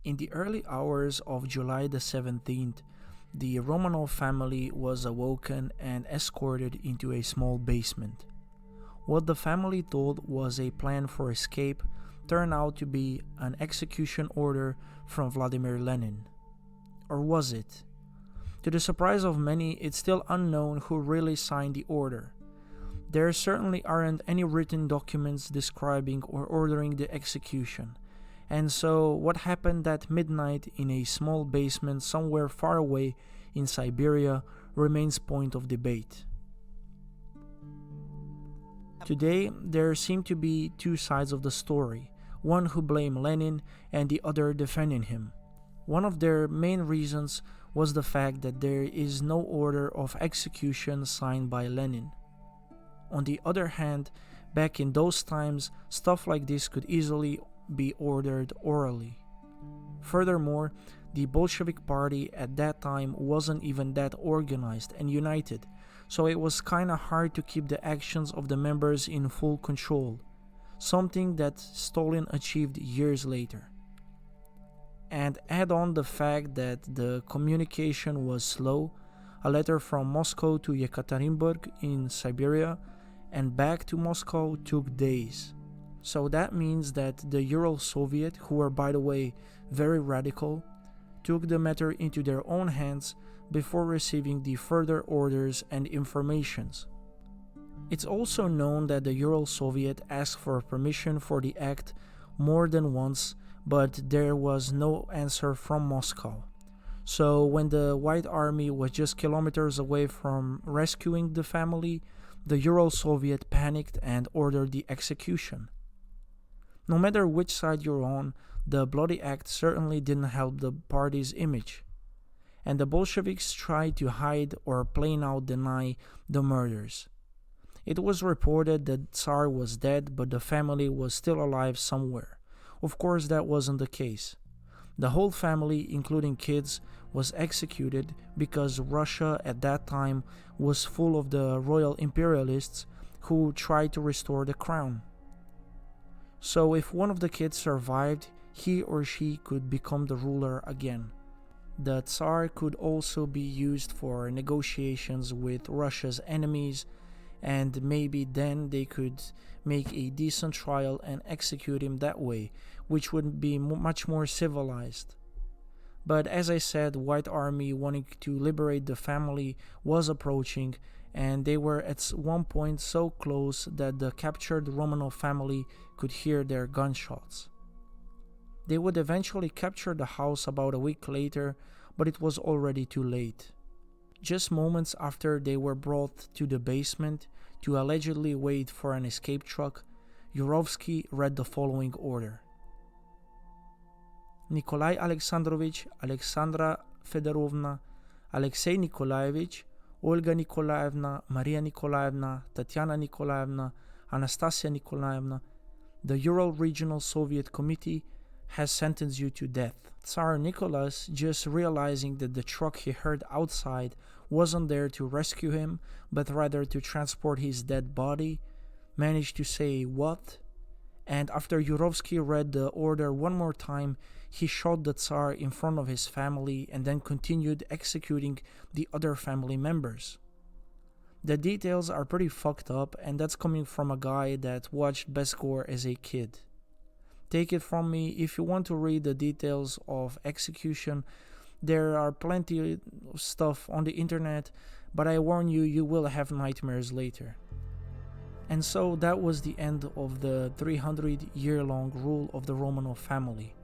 In the early hours of July the 17th, the Romanov family was awoken and escorted into a small basement. What the family thought was a plan for escape turned out to be an execution order from Vladimir Lenin. Or was it? To the surprise of many, it's still unknown who really signed the order. There certainly aren't any written documents describing or ordering the execution. And so what happened that midnight in a small basement somewhere far away in Siberia remains point of debate. Today, there seem to be two sides of the story, one who blame Lenin and the other defending him. One of their main reasons was the fact that there is no order of execution signed by Lenin. On the other hand, back in those times, stuff like this could easily be ordered orally. Furthermore, the Bolshevik party at that time wasn't even that organized and united, so it was kinda hard to keep the actions of the members in full control, something that Stalin achieved years later. And add on the fact that the communication was slow, a letter from Moscow to Yekaterinburg in Siberia and back to Moscow took days. So that means that the Ural Soviet, who were by the way very radical, took the matter into their own hands before receiving the further orders and informations. It's also known that the Ural Soviet asked for permission for the act more than once, but there was no answer from Moscow. So when the White Army was just kilometers away from rescuing the family, the Ural Soviet panicked and ordered the execution. No matter which side you're on, the bloody act certainly didn't help the party's image. And the Bolsheviks tried to hide or plain out deny the murders. It was reported that Tsar was dead, but the family was still alive somewhere. Of course, that wasn't the case. The whole family, including kids, was executed because Russia at that time was full of the royal imperialists who tried to restore the crown. So if one of the kids survived, he or she could become the ruler again. The Tsar could also be used for negotiations with Russia's enemies, and maybe then they could make a decent trial and execute him that way, which would be much more civilized. But as I said, White Army wanting to liberate the family was approaching, and they were at one point so close that the captured Romanov family could hear their gunshots. They would eventually capture the house about a week later, but it was already too late. Just moments after they were brought to the basement to allegedly wait for an escape truck, Yurovsky read the following order. Nikolai Alexandrovich, Alexandra Feodorovna, Alexei Nikolaevich, Olga Nikolaevna, Maria Nikolaevna, Tatiana Nikolaevna, Anastasia Nikolaevna, the Ural Regional Soviet Committee has sentenced you to death. Tsar Nicholas, just realizing that the truck he heard outside wasn't there to rescue him, but rather to transport his dead body, managed to say, "What?" And after Yurovsky read the order one more time, he shot the Tsar in front of his family and then continued executing the other family members. The details are pretty fucked up, and that's coming from a guy that watched Beskor as a kid. Take it from me, if you want to read the details of execution, there are plenty of stuff on the internet, but I warn you, you will have nightmares later. And so that was the end of the 300-year-long rule of the Romanov family,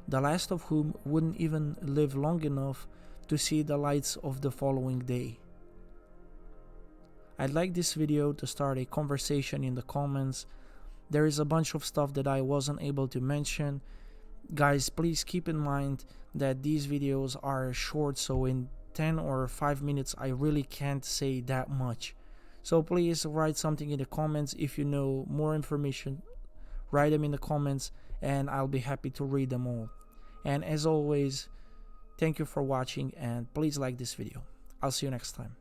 the last of whom wouldn't even live long enough to see the lights of the following day. I'd like this video to start a conversation in the comments. There is a bunch of stuff that I wasn't able to mention. Guys, please keep in mind that these videos are short, so in 10 or 5 minutes I really can't say that much. So please write something in the comments. If you know more information, write them in the comments and I'll be happy to read them all. And as always, thank you for watching and please like this video. I'll see you next time.